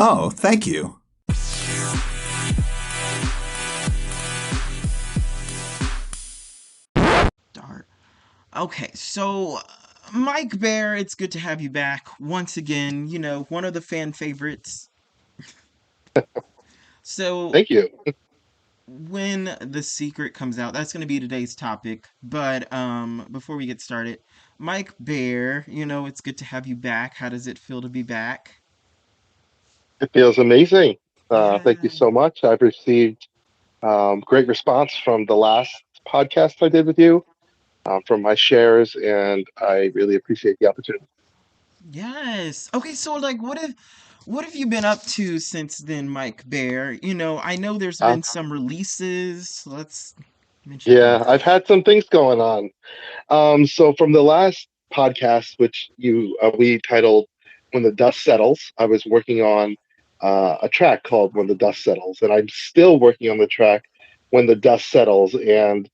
Oh, thank you. Dart. Okay, so Mike Bear, it's good to have you back once again. One of the fan favorites. So Thank you. when The Secret comes out, that's going to be today's topic. But before we get started, Mike Bear, it's good to have you back. How does it feel to be back? It feels amazing. Thank you Yeah. so much. I've received great response from the last podcast I did with you, from my shares, and I really appreciate the opportunity. Yes. Okay, so like what have you been up to since then, Mike Bear? I know there's Uh, been some releases. Let's mention yeah, I've those. had some things going on. So from the last podcast, which you we titled "When the Dust Settles," I was working on a track called "When the Dust Settles," and I'm still working on the track "When the Dust Settles." And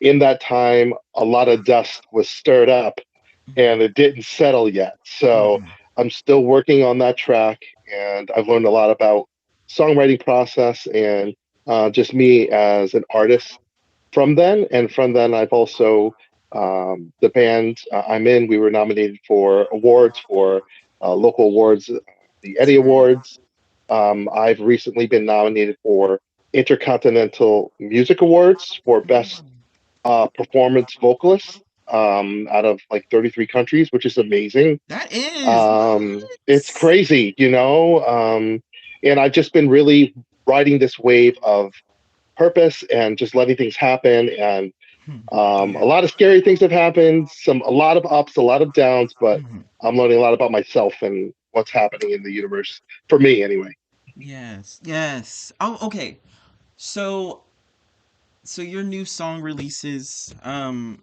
in that time, a lot of dust was stirred up, and it didn't settle yet. So Mm-hmm. I'm still working on that track, and I've learned a lot about songwriting process and just me as an artist from then. And from then, I've also the band I'm in. We were nominated for awards for local awards, the That's Eddie great. Awards. I've recently been nominated for Intercontinental Music Awards for Best Oh, Performance Vocalist out of like 33 countries, which is amazing. that is what? It's crazy, you know. And I've just been really riding this wave of purpose and just letting things happen. And Hmm. a Yeah. lot of scary things have happened, a lot of ups, a lot of downs, but Mhm. I'm learning a lot about myself and what's happening in the universe for me, anyway. Yes. Yes. Oh, okay. So your new song releases, I'm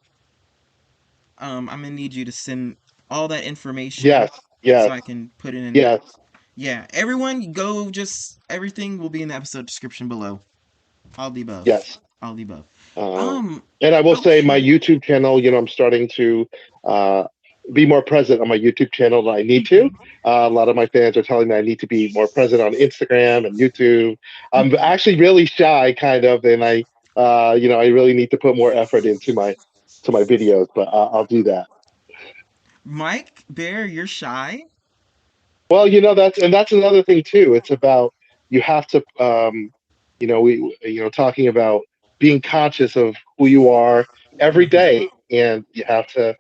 gonna need you to send all that information Yes, so yes, I can put it in. yes, Yeah, everyone go, just everything will be in the episode description below. All the above. yes. All the above. Um, Um, and I will say my okay. YouTube channel, I'm starting to uh, be more present on my YouTube channel than I need to. Mhm. A lot of my fans are telling me I need to be more present on Instagram and YouTube. I'm Mhm. actually really shy, kind of, and I really need to put more effort into my videos, but I'll do that. Mike Bear, you're shy? Well, that's another thing too. It's about you have to, talking about being conscious of who you are every Mhm. day, and you have to,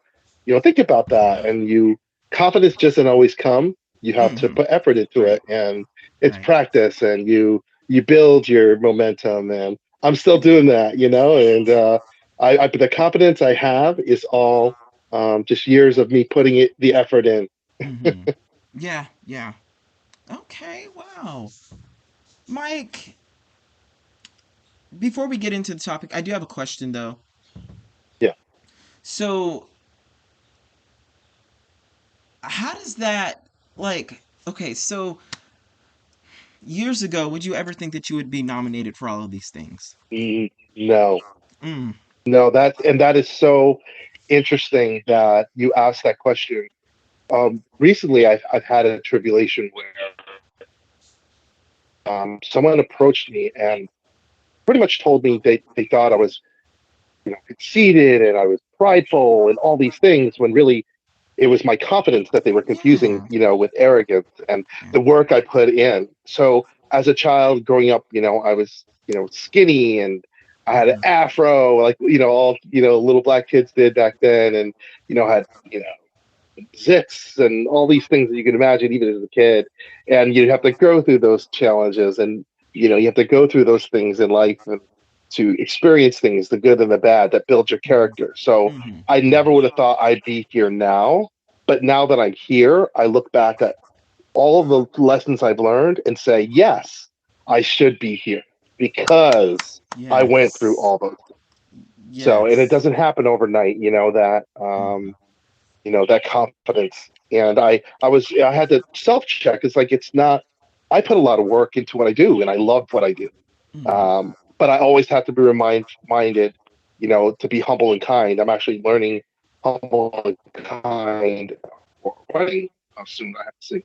think about that. And confidence doesn't always come. You have to Mhm. put effort into Right. it, and it's Right. practice, and you build your momentum. And I'm still doing that, and the confidence I have is all just years of me putting the effort in. Mhm. Yeah, yeah. Okay, wow. Mike, before we get into the topic, I do have a question though. Yeah. So, how does that, like, okay, so years ago, would you ever think that you would be nominated for all of these things? No, Mm. no, that is so interesting that you asked that question. Recently, I've had a tribulation where someone approached me and pretty much told me they thought I was, conceited and I was prideful and all these things when really it was my confidence that they were confusing, Yeah. with arrogance and Yeah. the work I put in. So as a child growing up, I was, skinny and I had an Mhm. afro, like, all, little black kids did back then. And, had, zits and all these things that you can imagine even as a kid. And you have to go through those challenges and, you have to go through those things in life and to experience things, the good and the bad that build your Mhm. character. So Mhm. I never Mhm. would have thought I'd be here now. But now that I'm here, I look back at all of the lessons I've learned and say, yes, I should be here because I went through Yes. all those. So, and it Yes. doesn't happen overnight, Mhm. that confidence. And I had to self check. It's like, it's not, I put a lot of work into what I do and I love what I do. Mhm. But I always have to be reminded, to be humble and kind. I'm actually learning humble and kind already. How soon I have to sing.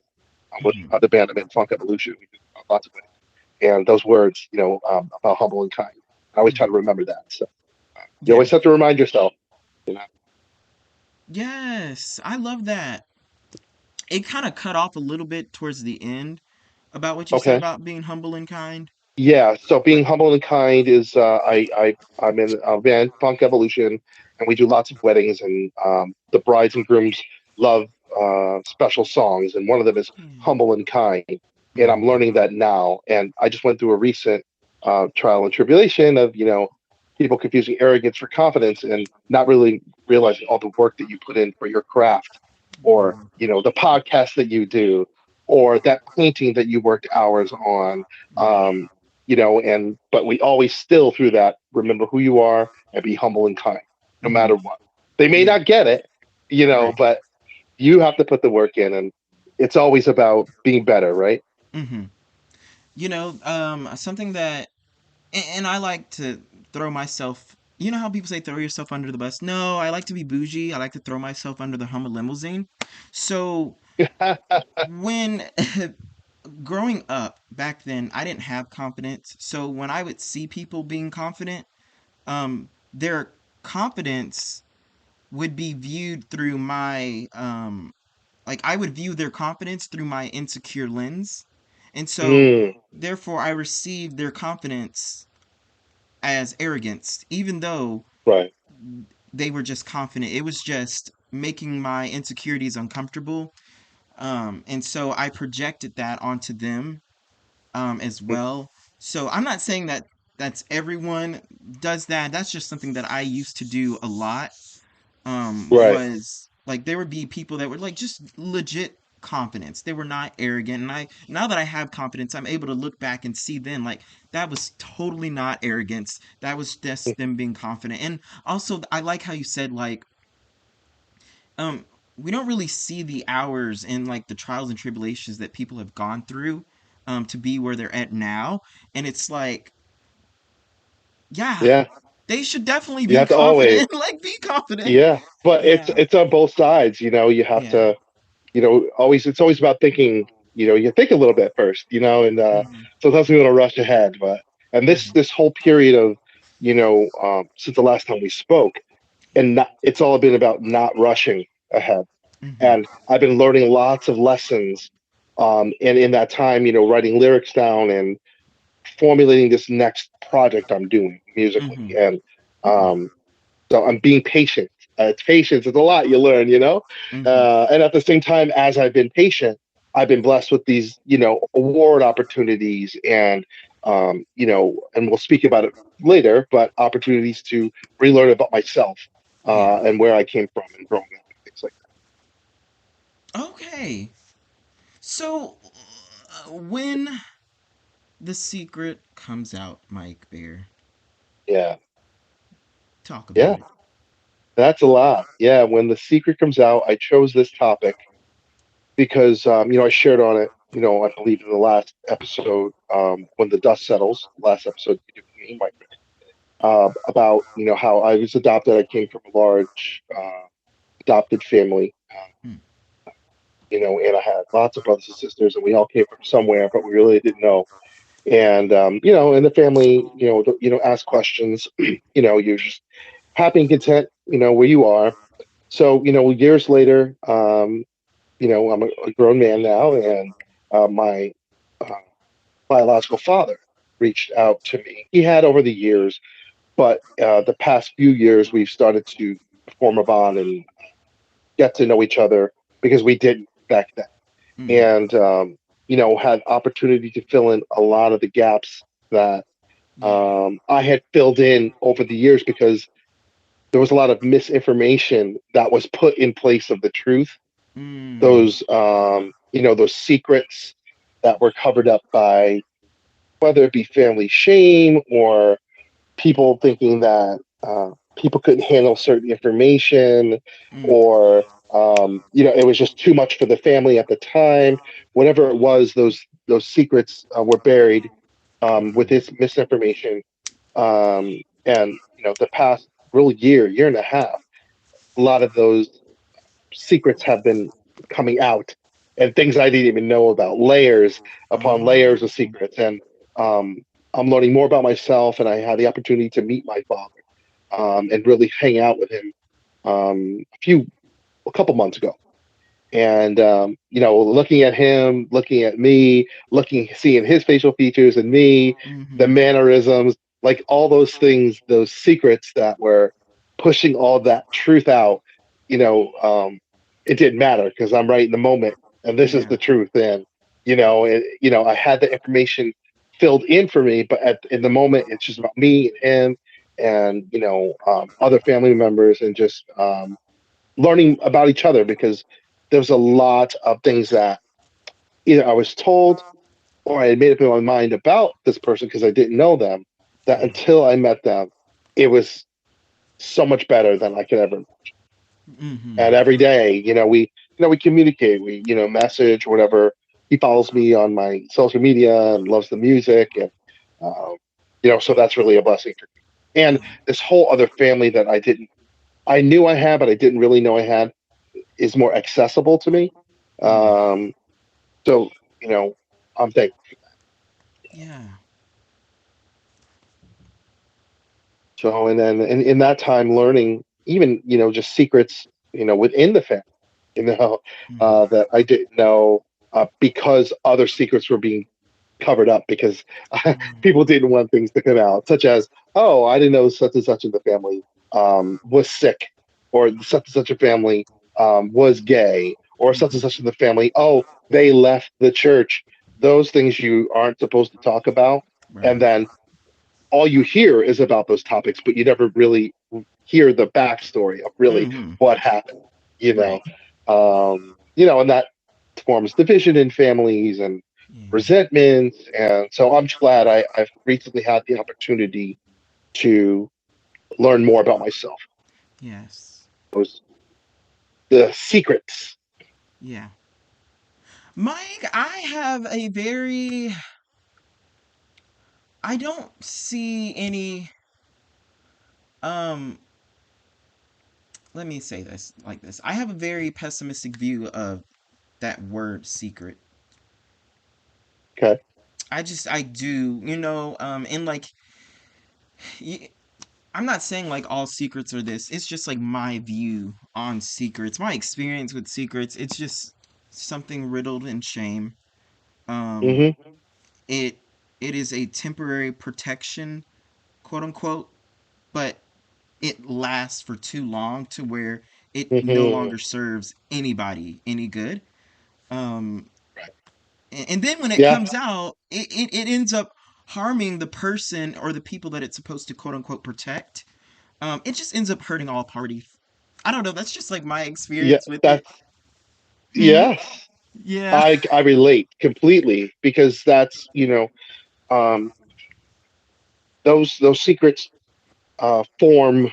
with Mhm. the band I'm in, Funk Evolution. We do lots of weddings, and those words, about humble and kind. I always try to Mhm. remember that. So you Yeah. always have to remind yourself. You know. Yes, I love that. It kind of cut off a little bit towards the end about what you said Okay. about being humble and kind. Yeah. So But being humble and kind is I'm in a band, Funk Evolution, and we do lots of weddings, and the brides and grooms love special songs, and one of them is yeah. humble and kind, and I'm Mhm. learning that now. And I just went through a recent trial and tribulation of people confusing arrogance for confidence and not really realizing all the work that you put in for your craft, or Mhm. the podcast that you do, or that painting that you worked hours on. Right. Um, and but we always still through that remember who you are and be humble and kind, no Mhm. matter what. They may Yeah. not get it, Right. but you have to put the work in, and it's always about being better, right? Mhm. Something that and I like to throw myself. You know how people say throw yourself under the bus? No, I like to be bougie. I like to throw myself under the Hummer limousine. So when growing up back then, I didn't have confidence. So when I would see people being confident, their confidence would be viewed through my like I would view their confidence through my insecure lens. And so Mm, therefore I received their confidence as arrogance, even though right. they were just confident. It was just making my insecurities uncomfortable. And so I projected that onto them as well. So I'm not saying that that's everyone does that. That's just something that I used to do a lot. Right. Was like there would be people that were like just legit confidence. They were not arrogant. And I now that I have confidence, I'm able to look back and see then like that was totally not arrogance. That was just them being confident. And also I like how you said like um we don't really see the hours and like the trials and tribulations that people have gone through to be where they're at now. And it's like, yeah, Yeah. they should definitely You be have to always. confident. Like be confident. Yeah. But it's Yeah. it's on both sides. You have Yeah. to. Always it's always about thinking. You think a little bit first. And Hmm. sometimes we want to rush ahead. But and this Hmm. this whole period of since the last time we spoke, and not, it's all been about not rushing ahead. Hmm. And I've been learning lots of lessons. And in that time, writing lyrics down and formulating this next project I'm doing musically. Hmm. And Yeah. um, so I'm being patient. It's patience. It's a lot you learn. Hmm. And at the same time, as I've been patient, I've been blessed with these, award opportunities and we'll speak about it later, but opportunities to relearn about myself Yeah. and where I came from and growing up and things like Okay. So, when The Secret comes out, Mike Bear, that. Yeah. talk Yeah. about it. That's a lot. Yeah. When The Secret comes out, I chose this topic because I shared on it. I believe in the last episode, when the dust settles, last episode you did with me, Mike, about how I was adopted. I came from a large adopted family, Mm, and I had lots of brothers and sisters, and we all came from somewhere, but we really didn't know. And in the family, ask questions. You're just happy and content, where you are. So years later, I'm a grown man now, and my uh, biological father reached out to me. He had over the years, but the past few years we've started to form a bond and get to know each other because we didn't back then, mm, and had opportunity to fill in a lot of the gaps that yeah. I had filled in over the years because there was a lot of misinformation that was put in place of the truth. Mm, Those secrets that were covered up by whether it be family shame or people thinking that people couldn't handle certain information, mm, or it was just too much for the family at the time. Whatever it was, those secrets were buried with mm, this misinformation. And the past real year and a half, a lot of those secrets have been coming out, and things I didn't even know about, layers upon layers of Oh. secrets. And um, I'm learning more about myself, and I had the opportunity to meet my father and really hang out with him a couple months ago. And looking at him, looking at me, seeing his facial features and me, the Mm-hmm. mannerisms, like all those things, those secrets that were pushing all that truth out. you know um it didn't matter because I'm right in the moment, and this is Yeah. the truth. And I had the information filled in for me, but in the moment it's just about me and him, and other family members, and just learning about each other, because there's a lot of things that either I was told or I had made up in my mind about this person because I didn't know them, that Yeah. until I met them, it was so much better than I could ever. Mm-hmm. And every day, we communicate, we, message, whatever. He follows me on my social media and loves the music. And, um, so that's really a blessing for me. And Yeah. this whole other family that I knew I had, but I didn't really know I had, is more accessible to me. Mm. Um, so, you know, I'm thankful. Yeah. So, and then in that time, learning even, just secrets, within the family, Mm. that I didn't know, because other secrets were being covered up because Mm. people didn't want things to come out, such as, oh, I didn't know such and such in the family was sick, or such and such a family was gay, or such and Mm-hmm. such in the family, oh, they left the church. Those things you aren't supposed to talk about. And Right. then all you hear is about those topics, but you never really hear the backstory of really Mm-hmm. what happened, you know. Right. And that forms division in families and Yeah. resentments. And so I'm just glad I've recently had the opportunity to learn more about myself. Yes. Those the secrets. Yeah. Mike, I have a very I don't see any um let me say this like this. I have a very pessimistic view of that word secret. Okay. I do, and like y- I'm not saying like all secrets are this. It's just like my view on secrets, my experience with secrets. It's just something riddled in shame. Um Mm-hmm. it it is a temporary protection, quote unquote, but it lasts for too long to where it no Mm-hmm. longer serves anybody any good. Um and then when it Yeah. comes out, it ends up harming the person or the people that it's supposed to quote unquote protect. It just ends up hurting all parties. I don't know. That's just like my Yeah. experience with it. That's Hmm. yes. Yeah. I relate completely, because that's, um those secrets form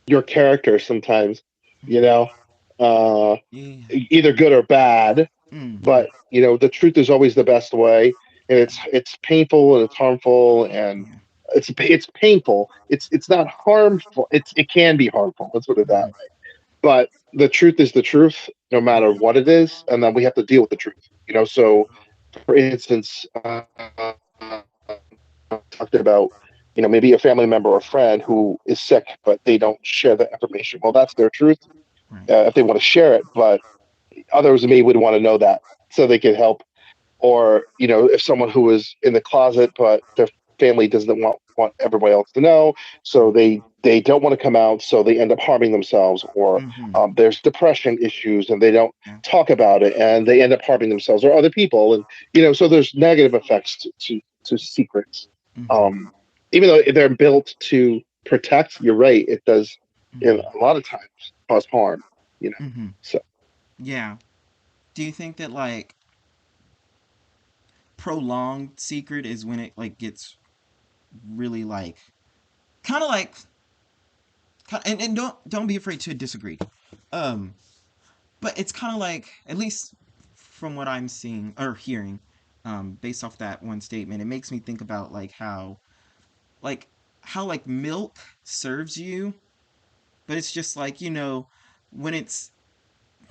your character sometimes, you Mm. know, uh, Yeah. either good or bad. Hmm. But the truth is always the best way, and it's painful and it's harmful, and Yeah. it's painful. It's not harmful. It can be harmful. Let's put it that Hmm. way. But the truth is the truth, no matter what it is, and then we have to deal with the truth. So for instance, talked about, maybe a family member or friend who is sick, but they don't share the information. Well, that's their truth, Right. if they want to share it, but others may would want to know that so they can help. Or, if someone who is in the closet, but their family doesn't want everybody else to know, so they don't want to come out, so they end up harming themselves. Or Hmm. there's depression issues and they don't Yeah. talk about it, and they end up harming themselves or other people. And so there's negative effects to secrets. Hmm. um Even though they're built to protect, you're right, it does Hmm. a lot of times cause harm. Hmm. So Yeah. Do you think that like prolonged secret is when it like gets really like kind of like and don't be afraid to disagree. Um, but it's kind of like at least from what I'm seeing or hearing, based off that one statement, it makes me think about like how like milk serves you, but it's just like when it's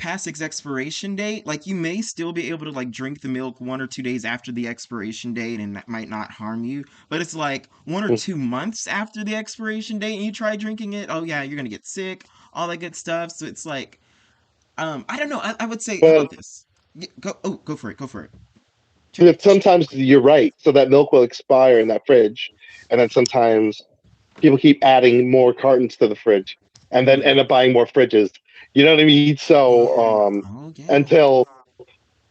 past its expiration date, like you may still be able to like drink the milk 1 or 2 days after the expiration date and that might not harm you. But it's like 1 or 2 months after the expiration date and you try drinking it, oh yeah, you're gonna get sick, all that good stuff. So it's like, I don't know. I would say, how Well, about this? Go, oh, go for it, go for it. but sometimes you're right. So that milk will expire in that fridge, and then sometimes people keep adding more cartons to the fridge, and then Mm, end up buying more fridges. You know what I mean? So yeah. Oh yeah. until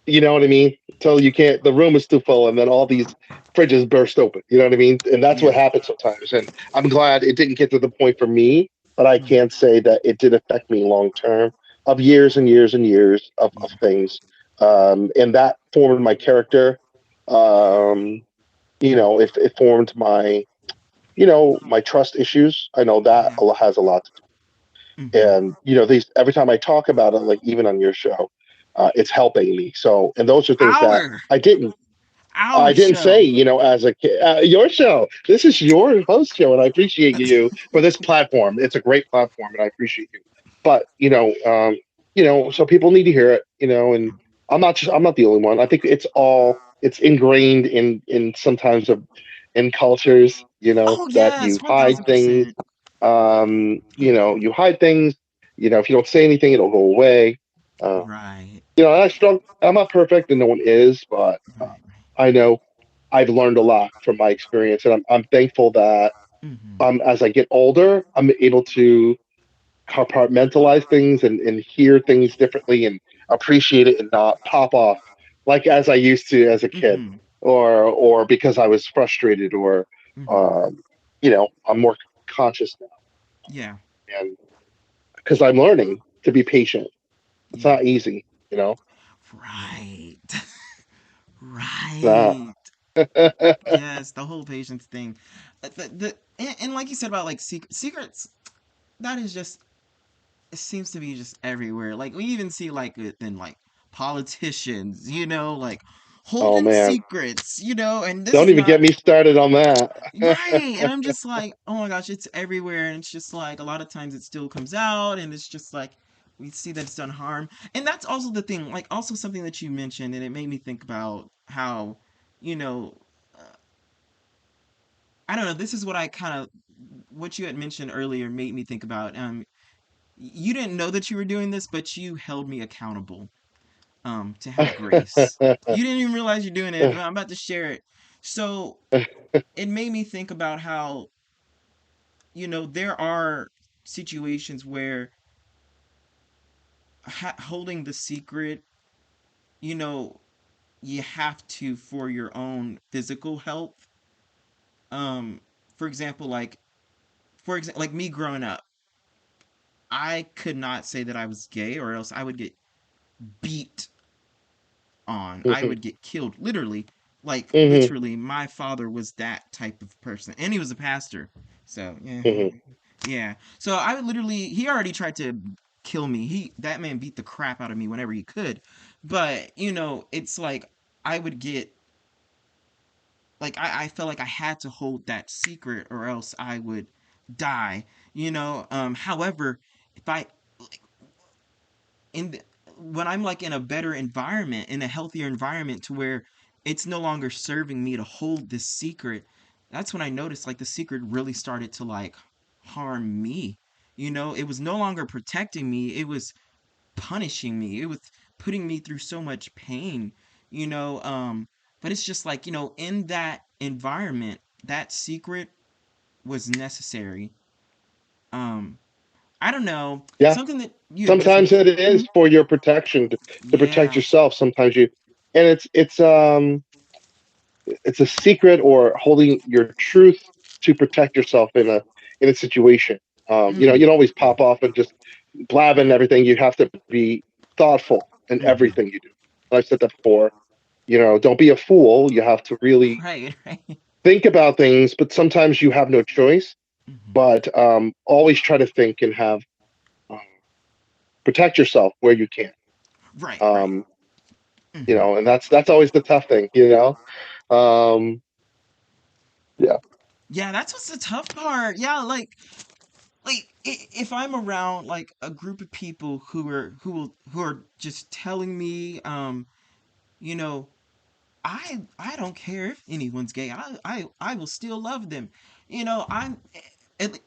you know what I mean, until you can't, the room is too full, and then all these fridges burst open. You know what I mean? And that's what Yeah. happens sometimes. And I'm glad it didn't get to the point for me, but I Mm, can't say that it did affect me long term of years and years and years of yeah. things. And that formed my character. Um, it formed my, my trust issues. I know that Yeah. has a lot to do. Mm-hmm. And, these, every time I talk about it, like even on your show, it's helping me. So, and those are things that Our I didn't our I didn't say, show. as a kid, your show. This is your host show, and I appreciate you for this platform. It's a great platform, and I appreciate you. But so people need to hear it. And I'm not the only one. I think it's ingrained in sometimes in cultures. Oh That yes, you one hide thousand things. percent. Mm-hmm. You hide things. If you don't say anything, it'll go away. Uh, Right. I struggle. I'm not perfect, and no one is, but Right. I know I've learned a lot from my experience, and I'm thankful that Mm-hmm. as I get older, I'm able to compartmentalize things and hear things differently and appreciate it and not pop off like as I used to as a kid, Mm-hmm. or because I was frustrated, or Mm-hmm. um, I'm more conscious now, Yeah. and because I'm learning to be patient. It's Yeah. not easy, you know. Right. Nah. Right. Yes, the whole patience thing. And like you said about like secrets, that is just, it seems to be just everywhere. Like we even see like within like politicians, like Oh holding man, secrets, and this don't is even not get me started on that. right. And I'm just like, oh my gosh, it's everywhere. And it's just like a lot of times it still comes out and it's just like we see that it's done harm. And that's also the thing, like also something that you mentioned, and it made me think about how, you know, uh, I don't know, this is what I kind of what you had mentioned earlier made me think about. You didn't know that you were doing this, but you held me accountable to have grace. You didn't even realize you're doing it, but I'm about to share it. So it made me think about how, there are situations where holding the secret, you know, you have to for your own physical health. Um, for example, like me growing up, I could not say that I was gay, or else I would get beat on. I Mhm, would get killed, literally. Like mhm, literally, my father was that type of person, and he was a pastor. So yeah, mhm. yeah. So I would literally, he already tried to kill me. That man beat the crap out of me whenever he could. But it's like I would get like I felt like I had to hold that secret or else I would die. However, if I in the, when I'm like in a better environment, in a healthier environment to where it's no longer serving me to hold this secret, that's when I noticed like the secret really started to like harm me. It was no longer protecting me, it was punishing me. It was putting me through so much pain, you know, but it's just like, in that environment, that secret was necessary. Um I don't know, Yeah, something that you had mentioned sometimes before. it is Mhm. for your protection to protect Yeah. yourself. Sometimes and it's a secret or holding your truth to protect yourself in a situation. You Mm, don't always pop off and just blabbing everything. You have to be thoughtful in mhm. everything you do. I've said that before. Don't be a fool. You have to really Right, right. think about things, but sometimes you have no choice. Mhm. But always try to think and have um, protect yourself where you can. Right, right. Um, Mhm. and that's always the tough thing. Um, yeah. Yeah, that's what's the tough part. Yeah, like like if I'm around like a group of people who are just telling me, you know, I don't care if anyone's gay. I will still love them. You know,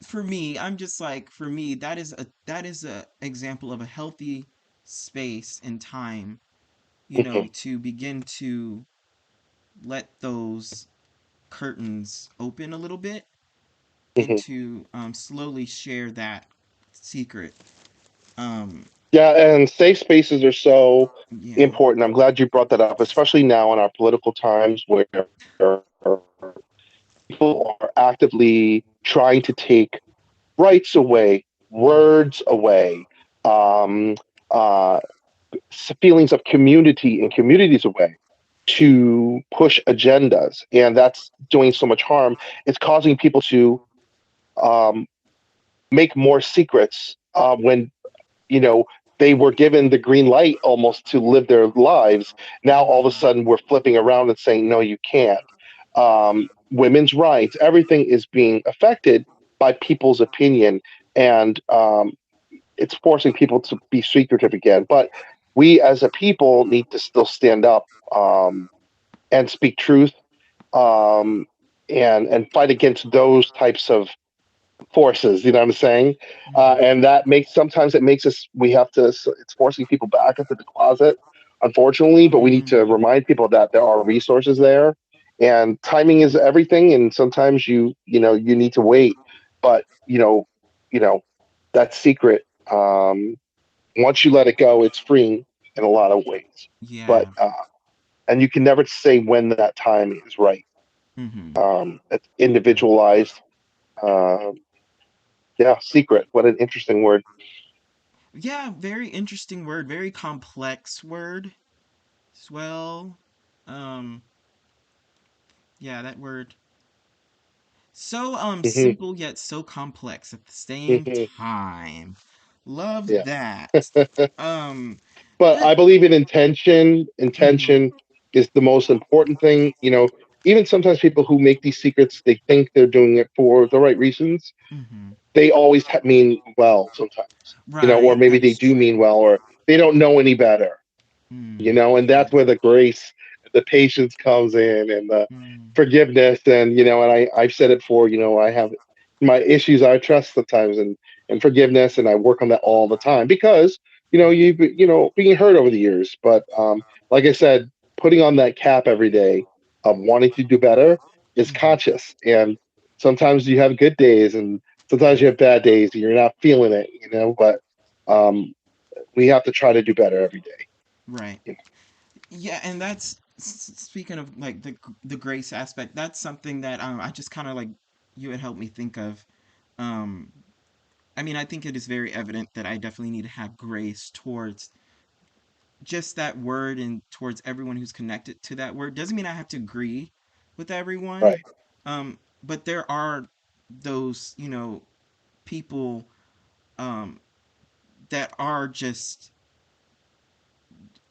for me, I'm just like, for me, that is a example of a healthy space and time, you know, Mhm, to begin to let those curtains open a little bit and mhm. to slowly share that secret. Um, Yeah, and safe spaces are so yeah. important. I'm glad you brought that up, especially now in our political times where people are actively trying to take rights away, words away, um, uh, feelings of community and communities away to push agendas. And that's doing so much harm. It's causing people to um, make more secrets when you know they were given the green light almost to live their lives. Now all of a Mhm. sudden we're flipping around and saying no, you can't. Women's rights, everything is being affected by people's opinion, and it's forcing people to be secretive again. But we as a people need to still stand up and speak truth, um, and fight against those types of forces. You know what I'm saying? Mhm. And that makes sometimes it makes us we have to. It's forcing people back into the closet, unfortunately. But we need to Mhm. remind people that there are resources there, and timing is everything. And sometimes you need to wait, but that secret. Once you let it go, it's freeing in a lot of ways. But Yeah. and you can never say when that time is right. Mhm. It's individualized. Um, yeah, secret. What an interesting word. Yeah, very interesting word, very complex word as well. Um, yeah, that word. So Hmm. simple yet so complex at the same Hmm. time. Love Yeah. that. Um, But but I believe in intention. mhm. Intention is the most important thing. Even sometimes people who make these secrets, they think they're doing it for the right reasons. Mhm. They always mean well sometimes, or Right, maybe that they is do mean true. well, or they don't know any better. And that's Yes. where the grace, the patience comes in, and the Mm, forgiveness. And I've said it before. I have my issues. I trust sometimes, and forgiveness, and I work on that all the time because you've being hurt over the years. But like I said, putting on that cap every day of wanting to do better is mhm. conscious, and sometimes you have good days, and sometimes you have bad days, and you're not feeling it. But um, we have to try to do better every day. Right. Yeah, and that's speaking of like the grace aspect. That's something that I just kind of like you had helped me think of. Um, I mean, I think it is very evident that I definitely need to have grace towards just that word and towards everyone who's connected to that word. Doesn't mean I have to agree with everyone. Right. But there are those, people um that are just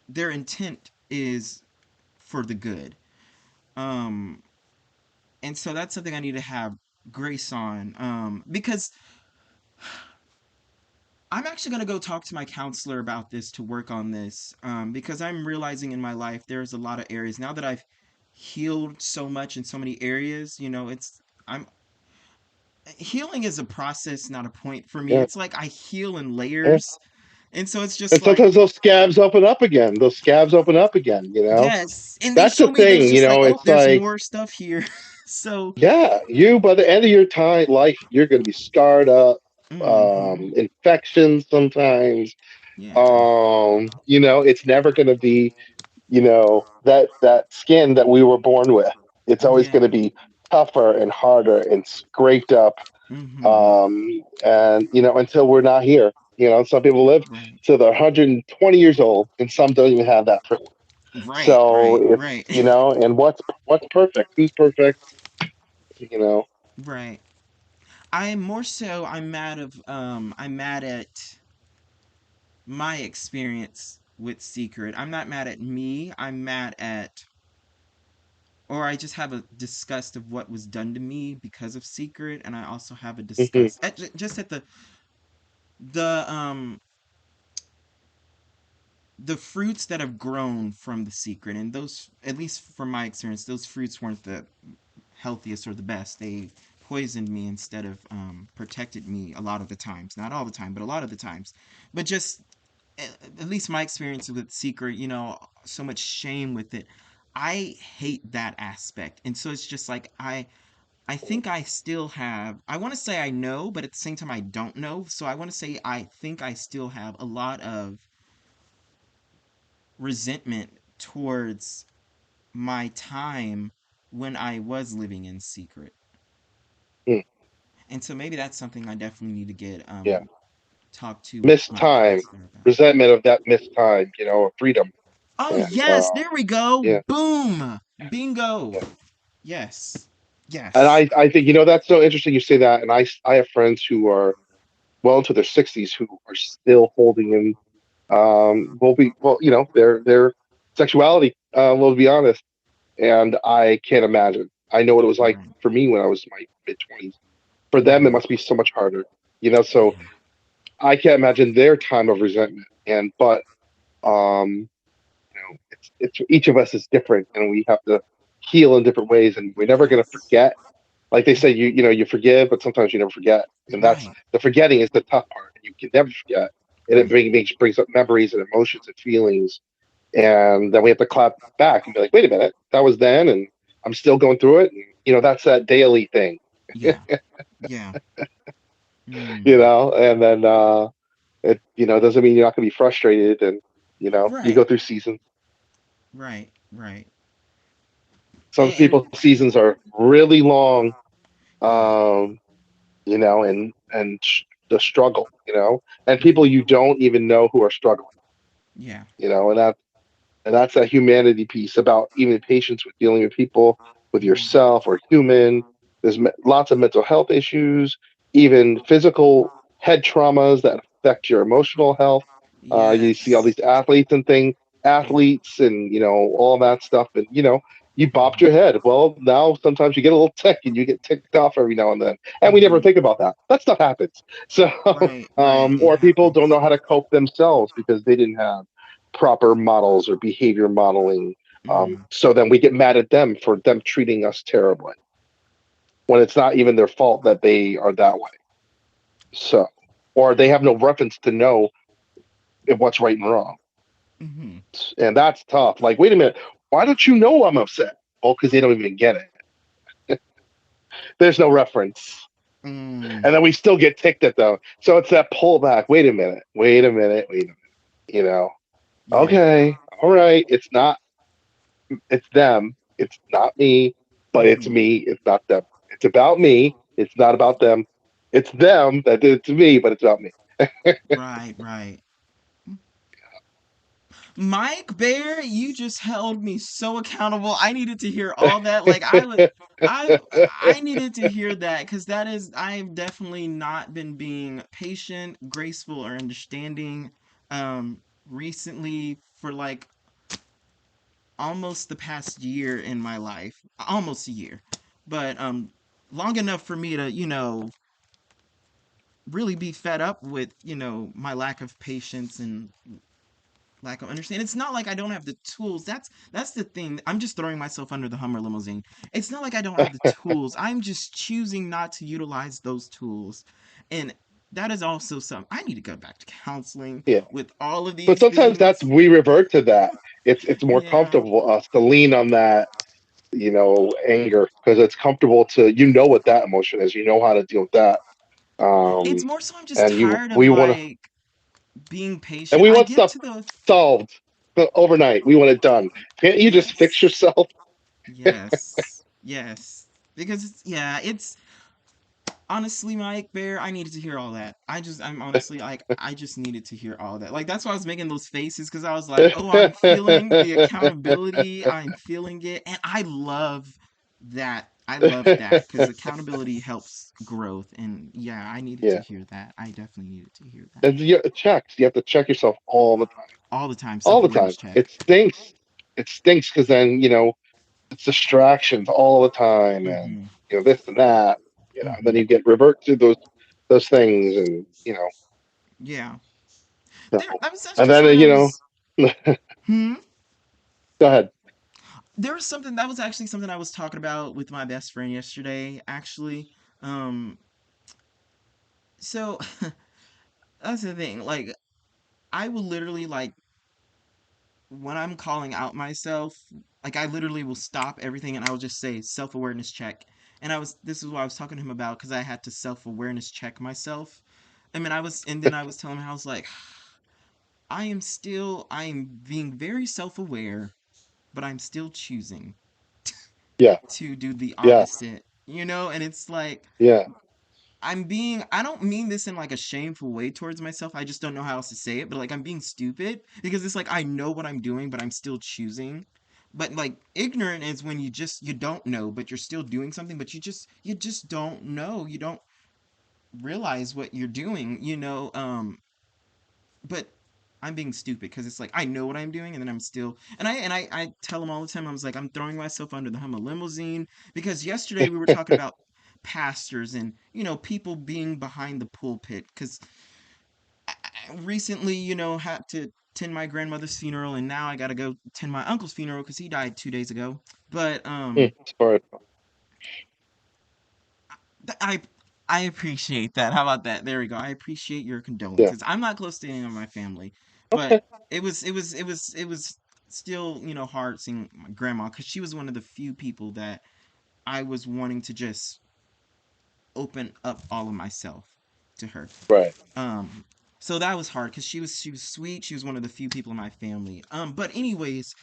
their intent is for the good. Um and so that's something I need to have grace on. Because I'm actually going to go talk to my counselor about this to work on this, because I'm realizing in my life there's a lot of areas now that I've healed so much in so many areas. I'm healing is a process, not a point for me. Yeah. It's like I heal in Yeah. layers, and so it's just And like, sometimes those scabs open up again. Those scabs open up again. yes, and they That's the show me there's thing, just like, oh, it's there's like, more stuff here. So, yeah, you by the end of your time life, you're gonna be scarred up, hmm, infections sometimes. yeah, It's never gonna be, that skin that we were born with. It's always yeah, gonna be tougher and harder and scraped up. hmm, And until we're not here. Some people live right, till they're 120 years old, and some don't even have that privilege. right, So right, it's right, and what's perfect? Who's perfect? You know. right. I'm more so I'm mad at my experience with Secret. I'm not mad at me. I'm mad at or I just have a disgust of what was done to me because of Secret, and I also have a Hmm. disgust at, just at the the fruits that have grown from the Secret, and those, at least from my experience, those fruits weren't the healthiest or the best. They poisoned me instead of protected me a lot of the times. Not all the time, but a lot of the times. But just at least my experience with Secret, so much shame with it. I hate that aspect. And so it's just like I think I still have, I want to say I know, but at the same time I don't know. So I want to say I think I still have a lot of resentment towards my time when I was living in Secret. And so maybe that's something I definitely need to get Yeah. talk to Missed my time, counselor about. resentment of that missed time, freedom. Oh And yes, there we go. yeah, Boom. Bingo. yeah. Yes. And Yes. I think, that's so interesting you say that. And I have friends who are well into their 60s who are still holding in, their sexuality, we'll be honest. And I can't imagine. I know what it was like Right. for me when I was in my mid 20s. For them, it Mm-hmm. must be so much harder, so Yeah. I can't imagine their time of resentment. But it's each of us is different, and we have to heal in different ways, and we're never going to Yes. forget. Like they say, you forgive, but sometimes you never forget, and that's Right. the forgetting is the tough part. You can never forget, and it Right. brings up memories and emotions and feelings, and then we have to clap back and be like, wait a minute, that was then, and I'm still going through it. And, that's that daily thing, Yeah. Yeah. Mm. and then it doesn't mean you're not going to be frustrated, and you Right. go through seasons. Right. Right. Some And people's seasons are really long, yeah. um, the struggle, and people Hmm. you don't even know who are struggling, Yeah. and that's a humanity piece about even patience with dealing with people, with Mm. yourself or human. There's lots of mental health issues, even physical head traumas that affect your emotional health. You see all Yes. these athletes and things, Yeah. athletes, and all that stuff, and you bopped Hmm. your head. Well, now sometimes you get a little tick, and you get ticked off every now and then, and we never Hmm. think about that. That stuff happens. So, Right. Right. It or people don't happens. know how to cope themselves because they didn't have proper models or behavior modeling. Mm. So then we get mad at them for them treating us terribly when it's not even their fault that they are that way. So, or they have no reference to know what's right and wrong. Hmm. And that's tough. Like, wait a minute, why don't you know I'm upset? Well, because they don't even get it. There's no reference. Mm. And then we still get ticked at them. So it's that pullback. Wait a minute. You know, Yeah. okay, all right. It's them. It's not me, but it's Hmm. me. It's not them. It's about me. It's not about them. It's them that did it to me, but it's about me. Right. Right. Mike Bear, you just held me so accountable. I needed to hear all that. Like I I needed to hear that because that is, I've definitely not been being patient, graceful, or understanding recently for like almost the past year in my life. Almost a year. But long enough for me to, really be fed up with, my lack of patience and lack of understanding. It's not like I don't have the tools. That's the thing. I'm just throwing myself under the Hummer limousine. It's not like I don't have the tools. I'm just choosing not to utilize those tools. And that is also something I need to go back to counseling Yeah, with all of but these sometimes that's things. we revert to that. It's more Yeah. comfortable us to lean on that, anger because it's comfortable to what that emotion is. You know how to deal with that. It's Um, more so I'm just and tired of we want to like being and patient. we I want get stuff to the solved overnight. We want it done. Can't you just fix yes. yourself? Yes. Yes. Because it's honestly, Mike Bear, I needed to hear all that. I'm honestly like, I just needed to hear all that. Like, that's why I was making those faces because I was like, oh, I'm feeling the accountability. I'm feeling it. And I love that. I love that because accountability helps growth. And yeah, I needed to Yeah. hear that. I definitely needed to hear that. And checks. You have to check yourself all the time. All the time, All self the time. awareness check. It stinks. It stinks because then, it's distractions all the time, and Mm-hmm. this and that. Then Mm-hmm. you get revert to those things, and Yeah. so, That was and actually then something I was. Hmm. go ahead. There was something that was actually something I was talking about with my best friend yesterday. Actually, um, so that's the thing. Like, I will literally like when I'm calling out myself, like I literally will stop everything and I will just say self-awareness check. And this is what I was talking to him about because I had to self-awareness check myself. I mean, and then I was telling him, I was like, I am being very self-aware, but I'm still choosing Yeah, to do the yeah, opposite, and it's like, yeah. I don't mean this in like a shameful way towards myself. I just don't know how else to say it, but like I'm being stupid because it's like I know what I'm doing, but I'm still choosing. But like ignorant is when you don't know, but you're still doing something, but you just don't know. You don't realize what you're doing, but I'm being stupid because it's like I know what I'm doing and then I'm still and I tell them all the time. I was like, I'm throwing myself under the Hummer limousine because yesterday we were talking about pastors and people being behind the pulpit because I recently had to attend my grandmother's funeral and now I got to go attend my uncle's funeral because he died 2 days ago. But Sorry. th- I I appreciate that. How about that? There we go. I appreciate your Yeah. condolences. I'm not close to any of my family, but Okay. it was still hard seeing my grandma because she was one of the few people that I was wanting to just open up all of myself to her. Right. Um, so that was hard because she was sweet. She was one of the few people in my family. But anyways,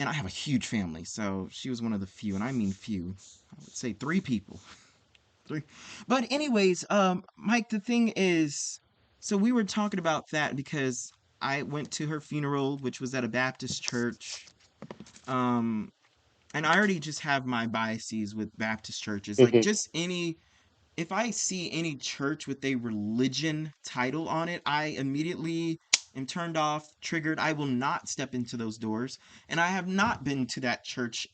and I have a huge family, so she was one of the few, and I mean few. I would say three people. Three. But anyways, Mike, the thing is, so we were talking about that because I went to her funeral, which was at a Baptist church. Um, and I already just have my biases with Baptist churches. Like Hmm. just if I see any church with a religion title on it, I immediately am turned off, triggered. I will not step into those doors. And I have not been to that church,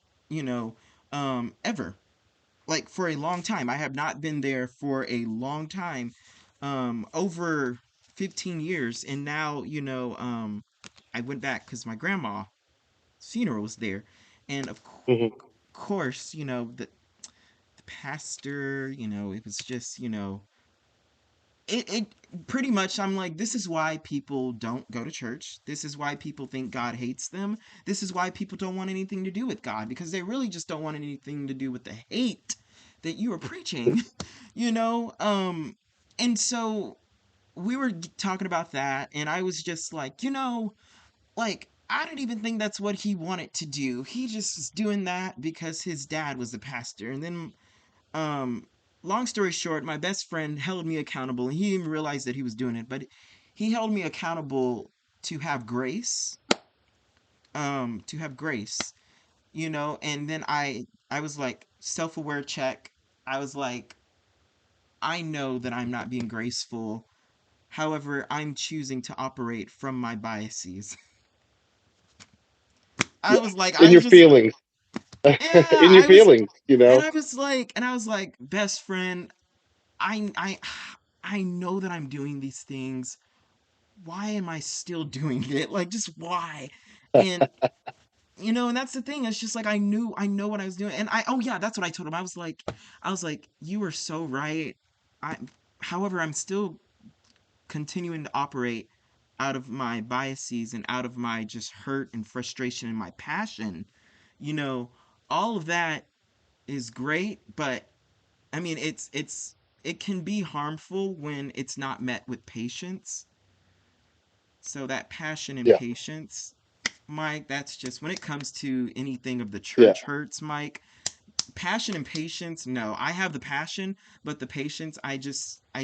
ever, like for a long time. I have not been there for a long time, over 15 years. And now, I went back because my grandma's funeral was there. And of Hmm. course, the pastor, it was just, it pretty much I'm like, this is why people don't go to church. This is why people think God hates them. This is why people don't want anything to do with God because they really just don't want anything to do with the hate that you are preaching, you know? And so we were talking about that and I was just like, like I don't even think that's what he wanted to do. He just was doing that because his dad was the pastor. And then um long story short, my best friend held me accountable and he didn't even realize that he was doing it, but he held me accountable to have grace, to have grace, and then I was like self-aware check. I was like, I know that I'm not being graceful. However, I'm choosing to operate from my biases. I Yeah. was like, In I your just, feelings. yeah, In your feelings. and I was like, best friend, I, I, I know that I'm doing these things. Why am I still doing it? Like, just why? And and that's the thing. It's just like I know what I was doing, and oh yeah, that's what I told him. I was like, you were so right. I, however, I'm still continuing to operate out of my biases and out of my just hurt and frustration and my passion. You know, all of that is great, but I mean, it can be harmful when it's not met with patience. So that passion and Yeah. patience, Mike, that's just when it comes to anything of the Yeah. church hurts, Mike. Passion and patience, no. I have the passion, but the patience, I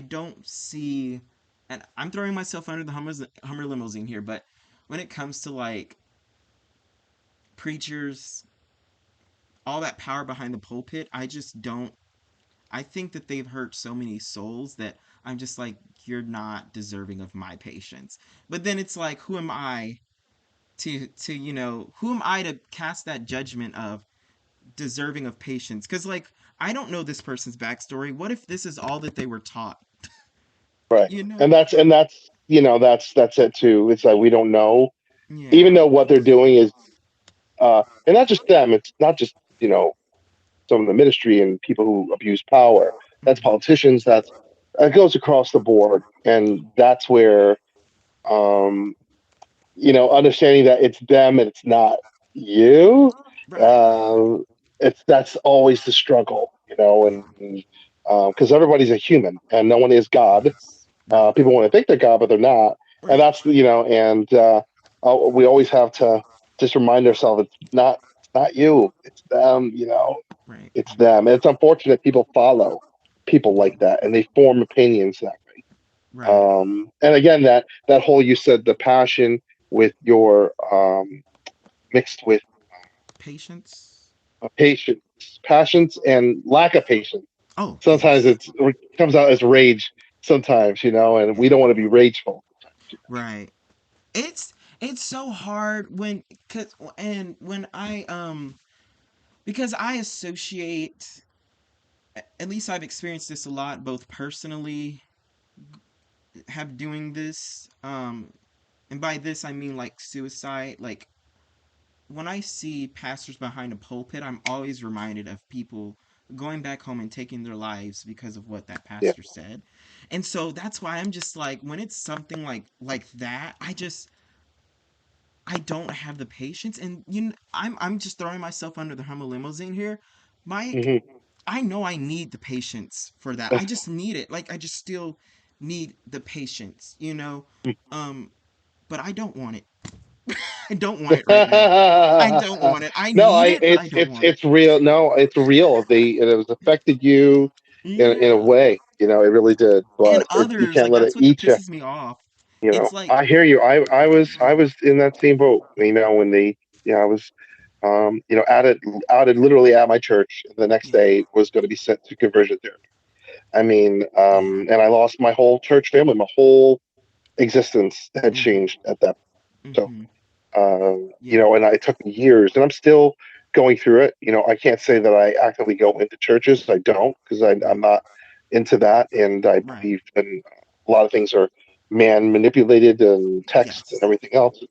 don't see. And I'm throwing myself under the Hummer limousine here, but when it comes to like preachers, all that power behind the pulpit, I just don't. I think that they've hurt so many souls that I'm just like, you're not deserving of my patience. But then it's like, who am I who am I to cast that judgment of deserving of patience. Because, like, I don't know this person's backstory. What if this is all that they were taught? Right. You know? And that's that's it too. It's like we don't know, even Yeah. though what they're doing is and not just them. It's not just some of the ministry and people who abuse power. That's Hmm. politicians. That's it goes across the board, and that's where um, understanding that it's them and it's not you. Right. It's that's always the struggle, and because everybody's a human and no one is God. Yes. Right. People want to think they're God, but they're not, and Right. that's and we always have to just remind ourselves it's not you, it's them. Right. It's them. And it's unfortunate people follow people like Yeah. that and they form opinions that way. Right. And again, that whole you said the passion with your mixed with Patience. patience, passions and lack of patience. Oh, Sometimes yes. it comes out as rage. Sometimes, and we Yeah. don't want to be rageful. Right. It's so hard when cause and when I because I associate, at least I've experienced this a lot, both personally have doing this, and by this I mean like suicide. Like, when I see pastors behind a pulpit, I'm always reminded of people going back home and taking their lives because of what that Yeah. pastor said. And so that's why I'm just like, when it's something like that, I don't have the patience. And I'm just throwing myself under the Hummer limousine here. Mike, Hmm. I know I need the patience for that. I just need it. Like, I just still need the patience. Um, but I don't want it. I don't want it right now. I don't want it. I No, need I it, but I it's don't it's want it. it's real. No, it's real. It has affected you in a Yeah. way. It really did. And But you others, can't like, let it that's what eat you. pisses me off. It's like, I hear you. I was in that same boat. When they I was outed literally at my church. And the next yeah, day was going to be sent to conversion therapy. I mean, yeah. and I lost my whole church family. My whole existence had Mm-hmm. changed at that. So Mm-hmm. Yeah. and it took me years, and I'm still going through it. I can't say that I actively go into churches. I don't because I'm Right. not into that, and I Right. believe in a lot of things are man manipulated and text and Yes. everything else,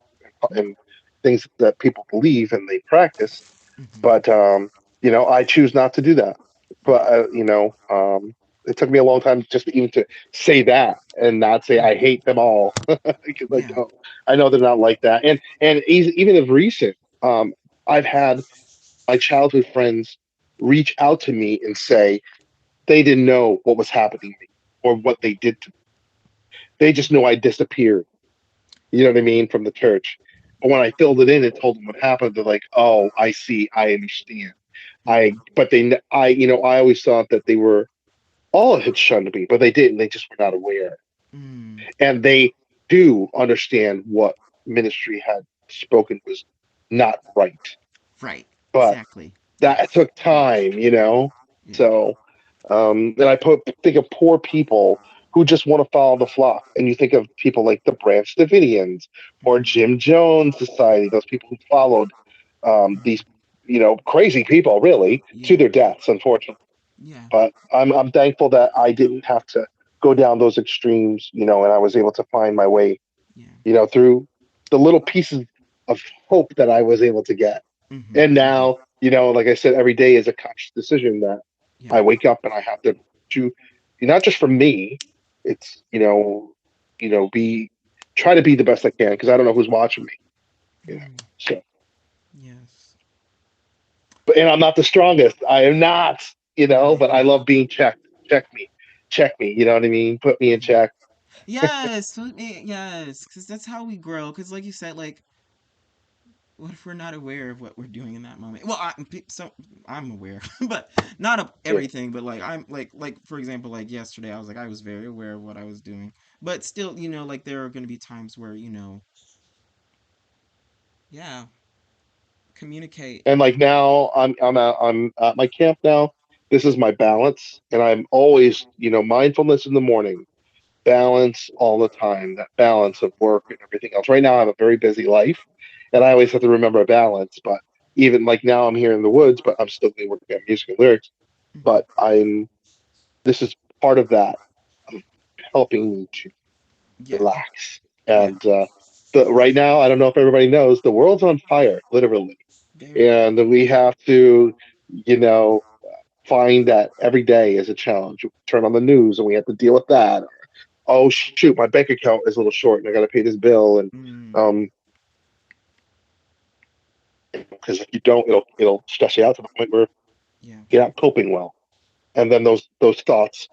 and things that people believe and they practice. Mm-hmm. But I choose not to do that. But Right. it took me a long time just even to say that and not say I Mm-hmm. hate them all because Yeah. I know they're not like that. And even of recent, I've had my childhood friends reach out to me and say they didn't know what was happening to me or what they did to me. They just know I disappeared. You know what I mean from the church. But when I filled it in and told them what happened, they're like, "Oh, I see. I understand." Mm-hmm. I always thought that they were all had shunned me, but they didn't. They just were not aware, Mm. and they do understand what ministry had spoken was not right. Right. But Exactly. that Yes. took time. Yeah. So, and think of poor people who just want to follow the flock, and you think of people like the Branch Davidians or Mm-hmm. Jim Jones Society, those people who followed these, Right. crazy people really to Yeah. their deaths, unfortunately. Yeah. But I'm thankful that I didn't have to go down those extremes, and I was able to find my way, Yeah. through the little pieces of hope that I was able to get. Mm-hmm. And Mm-hmm. now, like I said, every day is a conscious decision that Yeah. I wake up and I have to do, not just for me, it's, be try to be the best I can because I don't know who's watching me, you know. Mm. So, Yes. and I'm not the strongest. I am not, Right. but I love being checked. Check me. You know what I mean? Put me in Yeah. check. Yes. Yes. Because that's how we grow. Because, like you said, like, what if we're not aware of what we're doing in that moment? Well, I'm aware, but not of Yeah. everything. But, like, I'm like for example, like yesterday, I was very aware of what I was doing. But still, like, there are going to be times where, yeah, communicate. And like now, I'm at my camp now. This is my balance, and I'm Yeah. always, mindfulness in the morning, balance all the time. That balance of work and everything else. Right now, I have a very busy life, and I always have to remember balance. But even like now I'm here in the woods, but I'm still working on music and lyrics. Mhm. But this is part of that of helping me to Yeah. relax. Yeah. And right now, I don't know if everybody knows, the world's on fire, literally, Very. and we have to, you know, find that every day is a challenge. We turn on the news and we have to deal with that. Oh shoot, my bank account is a little short and I got to pay this bill, and Mm. um, because if you don't, it'll stress you out to the point where Yeah. you're not coping well, and then those thoughts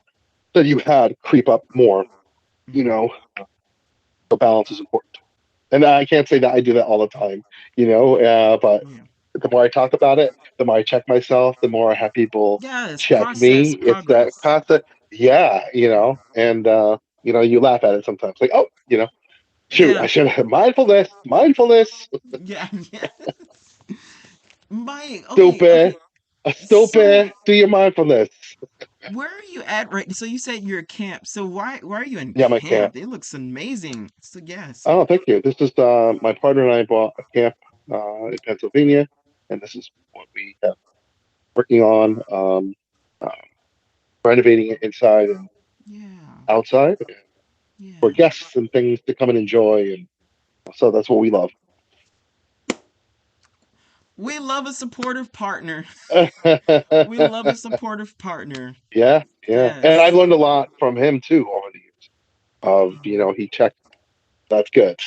that you had creep up more. You Hmm. know, so balance is important. And I can't say that I do that all the time, but Yeah. the more I talk about it, the more I check myself, the more I have people Yes. check me. Process It's that progress. constant, yeah, Yeah. and you laugh at it sometimes, like, oh, shoot, I Yeah. should have mindfulness, Yeah. Yeah. Mike. Okay. stupid, Okay. So stupid, do your mindfulness. where are you at right? So you said you're at camp. So why are you in Yeah, my camp. camp? It looks amazing. So yes. Oh, thank you. This is my partner and I bought a camp in Pennsylvania, and this is what we have working on. Uh, Renovating it inside and Yeah. outside for Yeah. guests and things to come and enjoy. And so that's what we love. We love a supportive partner. Yeah, We love a supportive partner. yeah. And I've Yes. learned a lot from him too over the years. He checked. That's good.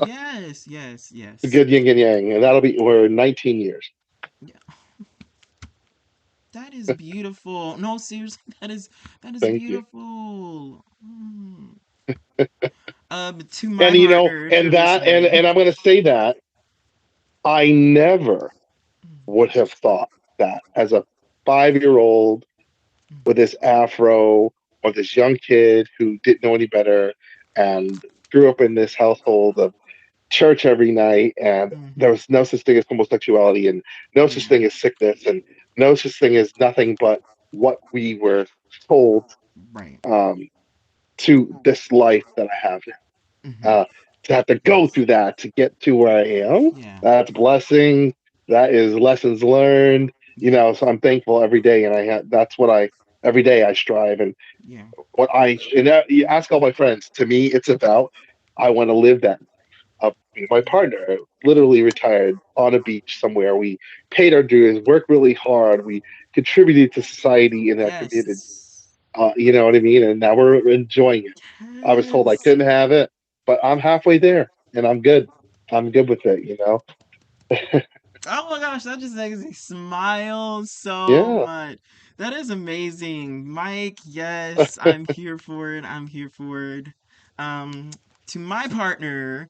Yes. Yes. A Yes. good yin and yang, and we're 19 years. Yeah. That is beautiful. No, seriously, that is Thank you. beautiful. Mm. To my And partner, if and you're that, listening. and I'm going to say that I never would have thought that as a 5-year old with this afro or this young kid who didn't know any better and grew up in this household of church every night, and there Mm-hmm. was no such thing as homosexuality and no such Yeah. thing as sickness and no such thing as nothing but what we were told, Right. um, to this life that I have now. Mm-hmm. To have to go Yes. through that to get to where I am, Yeah. that's blessing. That is lessons learned. Yeah. So I'm thankful every day, and that's what I every day I strive. And Yeah. you ask all my friends. To me, it's about I want to live that. My partner literally retired on a beach somewhere. We paid our dues, worked really hard. We contributed to society in that community. Yes. You know what I mean? And now we're enjoying it. I was told I Yes. couldn't have it, but I'm halfway there, and I'm good. I'm good with it. Oh my gosh, that just makes me smile so Yeah. much. That is amazing. Mike, yes, I'm here for it. I'm here for it. Um, to my partner,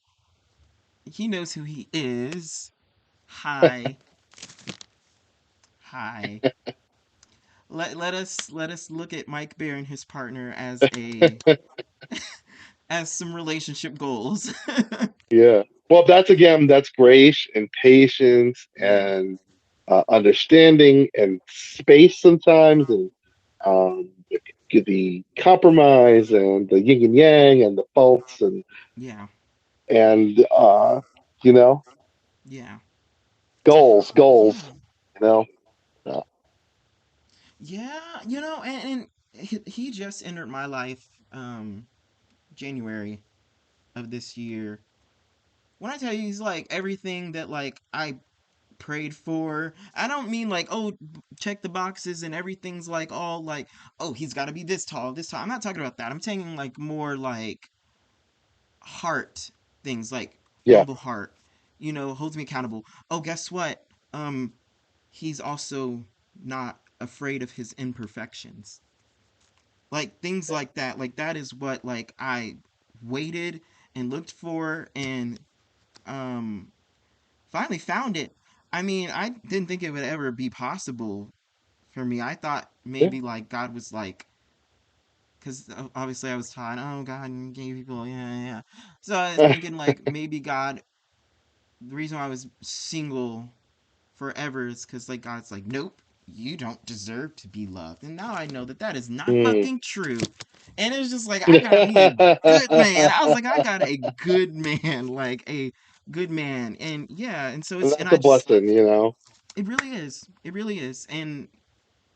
he knows who he is. Hi. Hi. Let us look at Mike Bear and his partner as some relationship goals. Yeah. Well, that's grace and patience Yeah. and understanding and space sometimes, and the compromise and the yin and yang and the faults Yeah. and you know Yeah. goals. Yeah. You know. Uh, Yeah, and he just entered my life January of this year. When I tell you he's like everything that like I prayed for, I don't mean like, oh, check the boxes and everything's like all like, oh, he's got to be this tall, this tall. I'm not talking about that. I'm saying like more like heart things, like yeah. humble heart, holds me accountable. Oh, guess what? Um he's also not afraid of his imperfections, like things like that. Like that is what like I waited and looked for, and um finally found it. I mean, I didn't think it would ever be possible for me. I thought Yeah. maybe like God was like, because obviously I was taught, oh, God, gay people, yeah, yeah, yeah. So I was thinking like maybe God, the reason why I was single forever is because like God's like, nope, you don't deserve to be loved. And now I know that that is not Mm. fucking true. And it's just like I got me a good man. I was like, I got a good man, like a good man. And yeah, and so And it's and that's I a just blessing, you know. it really is. It really is. And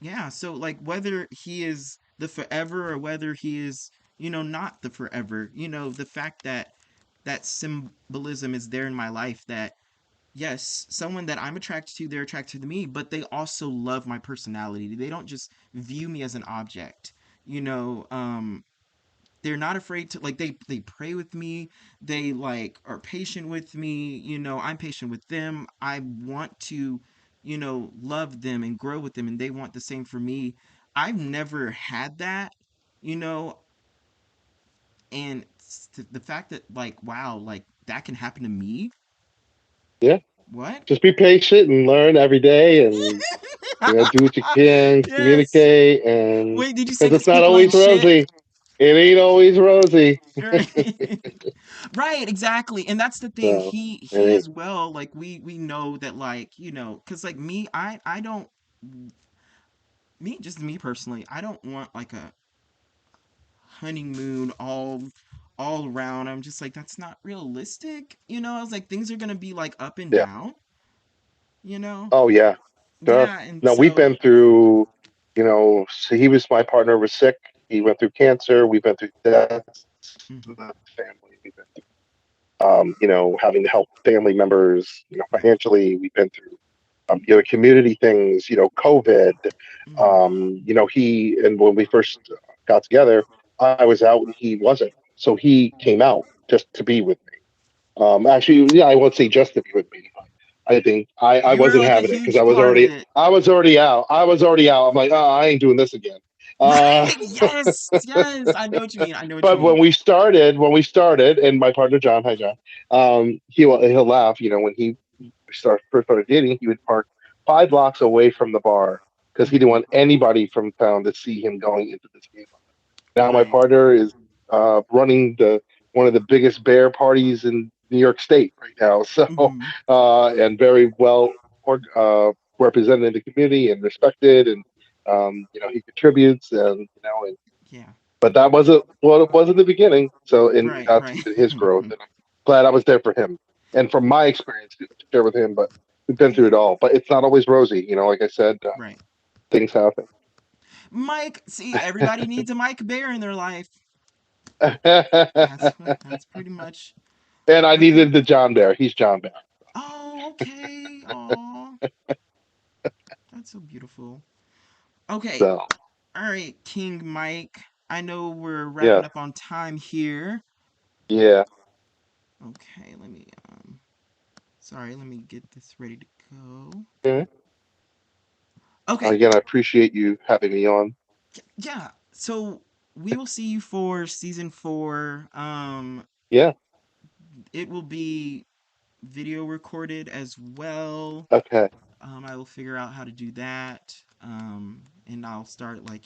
yeah, so like whether he is the forever or whether he is, not the forever, the fact that that symbolism is there in my life, that yes, someone that I'm attracted to, they're attracted to me, but they also love my personality. They don't just view me as an object. You know, they're not afraid to, like, they pray with me. They like are patient with me. I'm patient with them. I want to, love them and grow with them, and they want the same for me. I've never had that, you know, and the fact that, like, wow, like that can happen to me. Yeah. What? Just be patient and learn every day, and do what you can, Yes. communicate, and Wait, did you say because because it's not people ain't always shit? rosy. It ain't always rosy. Right. Right, exactly. And that's the thing. So it He ain't. as well, like we know that, like, cuz like me, I don't just me personally, I don't want like a honeymoon all around. I'm just like, that's not realistic. I was like, things are going to be like up and Yeah. down, you know? Oh yeah. Sure. Yeah, and No, we've so been through. So he was my partner. Was sick. He went through cancer. We've been through deaths in mhm, the family. We've been through, having to help family members, financially. We've been through, community things, COVID. mhm, He and when we first got together, I was out and he wasn't, so he came out just to be with me. Actually, yeah, I won't say just to be with me. I think I you were wasn't like a having it because huge part of it. I was already out. I was already out. I'm like, oh, I ain't doing this again. Uh, Right. Yes. Yes. I know what you mean. I know what you but mean. and my partner John, hi John, he'll laugh. When he first started dating, he would park 5 blocks away from the bar because he didn't Mhm. want anybody from town to see him going into this game. Now my Right. partner is running the one of the biggest bear parties in New York State right now. So Mhm. and very well represented in the community and respected, and he contributes, and Yeah. but that wasn't what it was in the beginning. So and Right. that's Right. been his growth, and I'm glad I was there for him, and from my experience to share with him. But we've been through it all. But it's not always rosy. Like I said, Right. things happen. Mike, see, everybody needs a Mike Bear in their life. That's pretty much And I what they. needed the John Bear. He's John Bear. Oh, okay. Oh, that's so beautiful. Okay. So All right, King Mike. I know we're wrapping yeah, up on time here. yeah. Okay, sorry, let me get this ready to go. Okay. Okay. Again, I appreciate you having me on. Yeah. So we will see you for season 4. Yeah. It will be video recorded as well. Okay. I will figure out how to do that. And I'll start, like,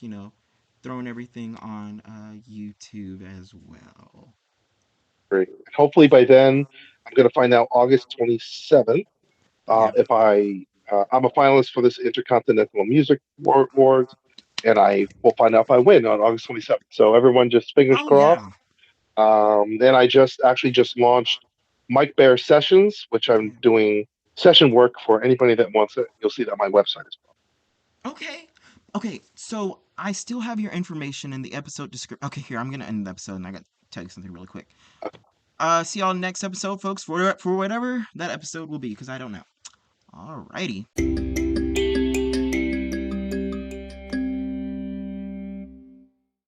throwing everything on YouTube as well. Great. Hopefully by then, I'm going to find out August 27th. Yeah. If I'm a finalist for this Intercontinental Music Awards, and I will find out if I win on August 27th. So everyone, just fingers Oh crossed. yeah. Then I just launched Mike Bear Sessions, which I'm Yeah. doing session work for anybody that wants it. You'll see that on my website as Okay. Okay. So I still have your information in the episode description. Okay, here, I'm gonna end the episode and I gotta tell you something really quick. well. See y'all next episode, folks, for whatever that episode will be, because I don't know. Alrighty.